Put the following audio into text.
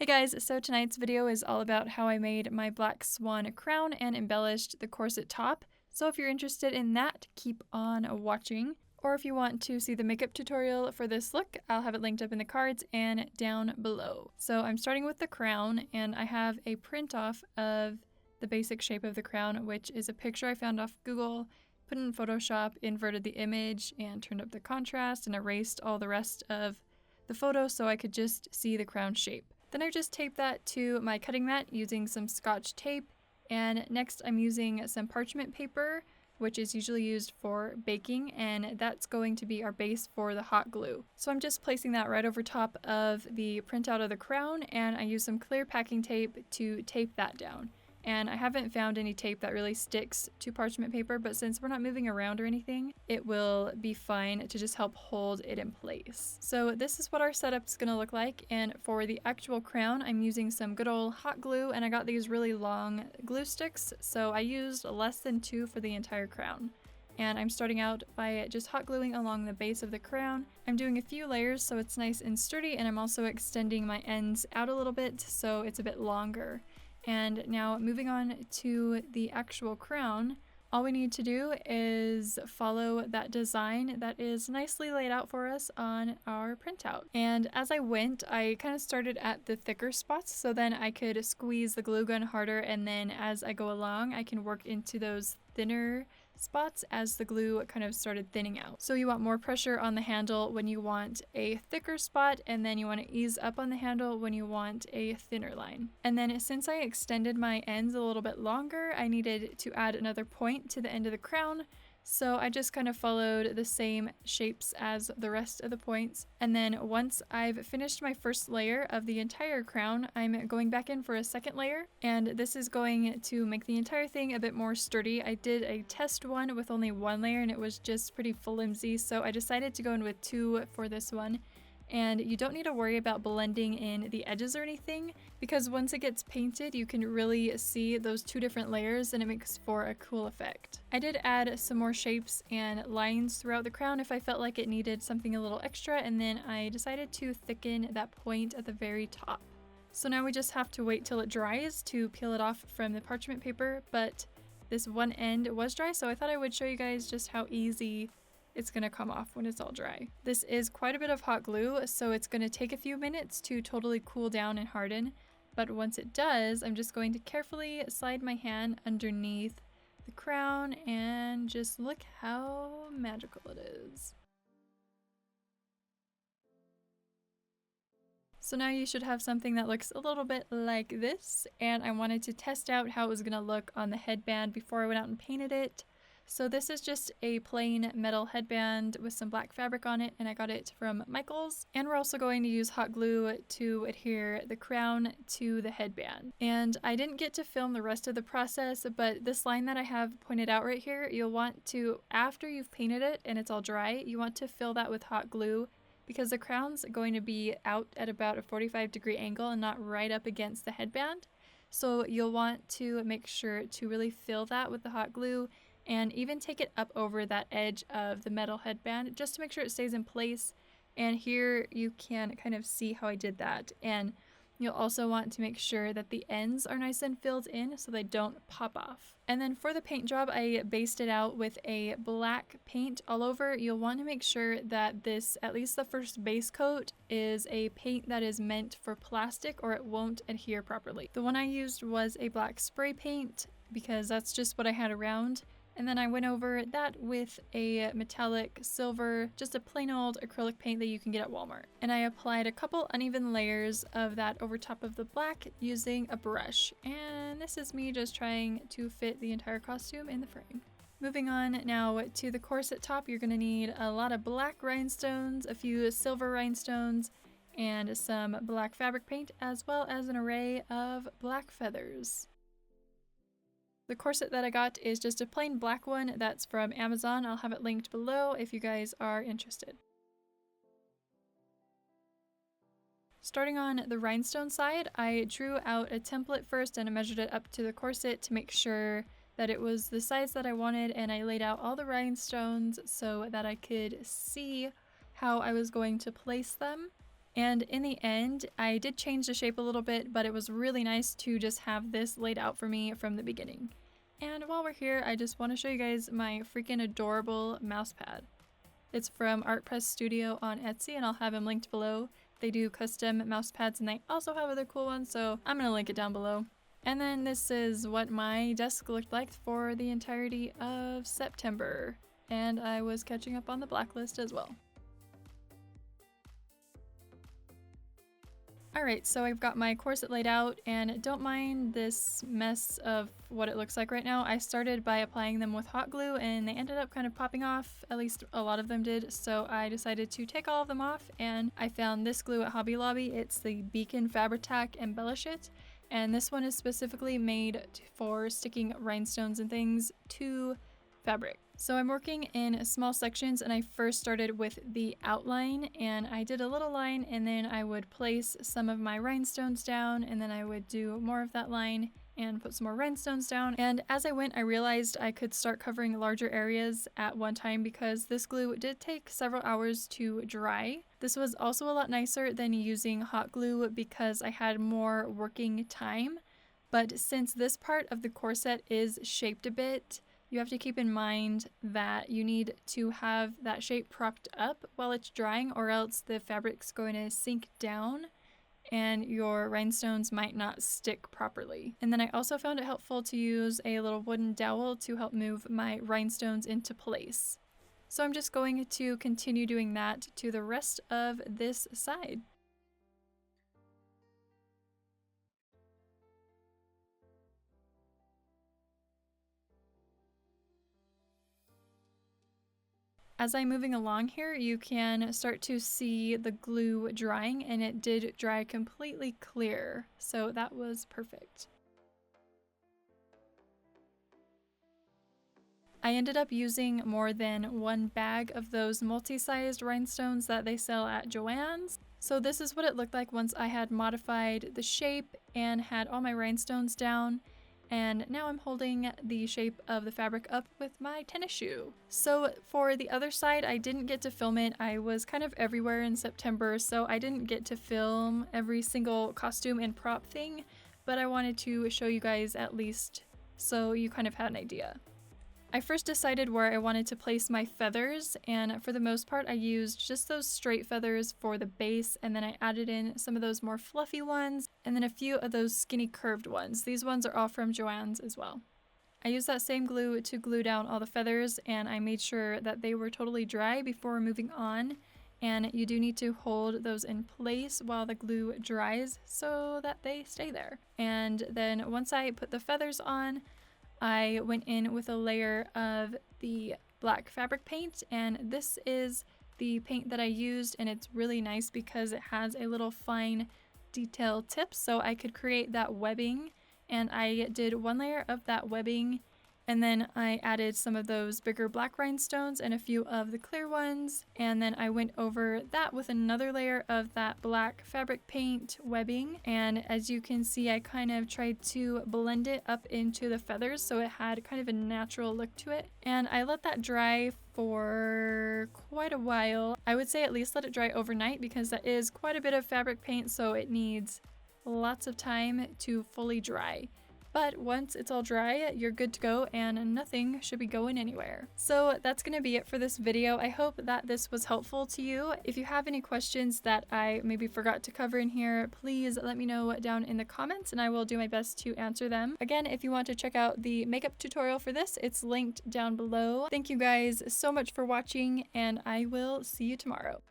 Hey guys, so tonight's video is all about how I made my black swan crown and embellished the corset top. So if you're interested in that, keep on watching. Or if you want to see the makeup tutorial for this look, I'll have it linked up in the cards and down below. So I'm starting with the crown, and I have a print off of the basic shape of the crown, which is a picture I found off Google, put in Photoshop, inverted the image, and turned up the contrast, and erased all the rest of the photo so I could just see the crown shape. Then I just taped that to my cutting mat using some Scotch tape, and next I'm using some parchment paper, which is usually used for baking, and that's going to be our base for the hot glue. So I'm just placing that right over top of the printout of the crown, and I use some clear packing tape to tape that down. And I haven't found any tape that really sticks to parchment paper, but since we're not moving around or anything, it will be fine to just help hold it in place. So this is what our setup's gonna look like, and for the actual crown, I'm using some good old hot glue, and I got these really long glue sticks, so I used less than 2 for the entire crown. And I'm starting out by just hot gluing along the base of the crown. I'm doing a few layers so it's nice and sturdy, and I'm also extending my ends out a little bit so it's a bit longer. And now moving on to the actual crown, all we need to do is follow that design that is nicely laid out for us on our printout. And as I went, I kind of started at the thicker spots so then I could squeeze the glue gun harder, and then as I go along, I can work into those thinner spots as the glue kind of started thinning out. So you want more pressure on the handle when you want a thicker spot, and then you want to ease up on the handle when you want a thinner line. And then since I extended my ends a little bit longer, I needed to add another point to the end of the crown. So I just kind of followed the same shapes as the rest of the points. And then once I've finished my first layer of the entire crown, I'm going back in for a second layer. And this is going to make the entire thing a bit more sturdy. I did a test one with only 1 layer and it was just pretty flimsy. So I decided to go in with 2 for this one. And you don't need to worry about blending in the edges or anything, because once it gets painted you can really see those 2 different layers and it makes for a cool effect. I did add some more shapes and lines throughout the crown if I felt like it needed something a little extra, and then I decided to thicken that point at the very top. So now we just have to wait till it dries to peel it off from the parchment paper, but this one end was dry, so I thought I would show you guys just how easy it's gonna come off when it's all dry. This is quite a bit of hot glue, so it's gonna take a few minutes to totally cool down and harden, but once it does, I'm just going to carefully slide my hand underneath the crown and just look how magical it is. So now you should have something that looks a little bit like this, and I wanted to test out how it was gonna look on the headband before I went out and painted it. So this is just a plain metal headband with some black fabric on it, and I got it from Michaels. And we're also going to use hot glue to adhere the crown to the headband. And I didn't get to film the rest of the process, but this line that I have pointed out right here, you'll want to, after you've painted it and it's all dry, you want to fill that with hot glue, because the crown's going to be out at about a 45-degree angle and not right up against the headband. So you'll want to make sure to really fill that with the hot glue, and even take it up over that edge of the metal headband just to make sure it stays in place. And here you can kind of see how I did that. And you'll also want to make sure that the ends are nice and filled in so they don't pop off. And then for the paint job, I based it out with a black paint all over. You'll want to make sure that this, at least the first base coat, is a paint that is meant for plastic or it won't adhere properly. The one I used was a black spray paint because that's just what I had around. And then I went over that with a metallic silver, just a plain old acrylic paint that you can get at Walmart. And I applied a couple uneven layers of that over top of the black using a brush. And this is me just trying to fit the entire costume in the frame. Moving on now to the corset top, you're going to need a lot of black rhinestones, a few silver rhinestones, and some black fabric paint, as well as an array of black feathers. The corset that I got is just a plain black one that's from Amazon. I'll have it linked below if you guys are interested. Starting on the rhinestone side, I drew out a template first and I measured it up to the corset to make sure that it was the size that I wanted, and I laid out all the rhinestones so that I could see how I was going to place them. And in the end, I did change the shape a little bit, but it was really nice to just have this laid out for me from the beginning. And while we're here, I just want to show you guys my freaking adorable mouse pad. It's from Art Press Studio on Etsy, and I'll have them linked below. They do custom mouse pads, and they also have other cool ones, so I'm going to link it down below. And then this is what my desk looked like for the entirety of September. And I was catching up on the blacklist as well. Alright, so I've got my corset laid out, and don't mind this mess of what it looks like right now. I started by applying them with hot glue, and they ended up kind of popping off, at least a lot of them did, so I decided to take all of them off, and I found this glue at Hobby Lobby. It's the Beacon Fabri-Tac Embellish It, and this one is specifically made for sticking rhinestones and things to fabric. So I'm working in small sections, and I first started with the outline, and I did a little line, and then I would place some of my rhinestones down, and then I would do more of that line and put some more rhinestones down. And as I went, I realized I could start covering larger areas at one time because this glue did take several hours to dry. This was also a lot nicer than using hot glue because I had more working time. But since this part of the corset is shaped a bit, you have to keep in mind that you need to have that shape propped up while it's drying, or else the fabric's going to sink down and your rhinestones might not stick properly. And then I also found it helpful to use a little wooden dowel to help move my rhinestones into place. So I'm just going to continue doing that to the rest of this side. As I'm moving along here, you can start to see the glue drying, and it did dry completely clear, so that was perfect. I ended up using more than one bag of those multi-sized rhinestones that they sell at Joann's. So this is what it looked like once I had modified the shape and had all my rhinestones down. And now I'm holding the shape of the fabric up with my tennis shoe. So for the other side, I didn't get to film it. I was kind of everywhere in September, so I didn't get to film every single costume and prop thing, but I wanted to show you guys at least so you kind of had an idea. I first decided where I wanted to place my feathers, and for the most part I used just those straight feathers for the base, and then I added in some of those more fluffy ones, and then a few of those skinny curved ones. These ones are all from Joann's as well. I used that same glue to glue down all the feathers, and I made sure that they were totally dry before moving on, and you do need to hold those in place while the glue dries so that they stay there. And then once I put the feathers on, I went in with a layer of the black fabric paint, and this is the paint that I used, and it's really nice because it has a little fine detail tip, so I could create that webbing, and I did one layer of that webbing, and then I added some of those bigger black rhinestones and a few of the clear ones, and then I went over that with another layer of that black fabric paint webbing, and as you can see, I kind of tried to blend it up into the feathers so it had kind of a natural look to it, and I let that dry for quite a while. I would say at least let it dry overnight because that is quite a bit of fabric paint, so it needs lots of time to fully dry. But once it's all dry, you're good to go and nothing should be going anywhere. So that's going to be it for this video. I hope that this was helpful to you. If you have any questions that I maybe forgot to cover in here, please let me know down in the comments and I will do my best to answer them. Again, if you want to check out the makeup tutorial for this, it's linked down below. Thank you guys so much for watching, and I will see you tomorrow.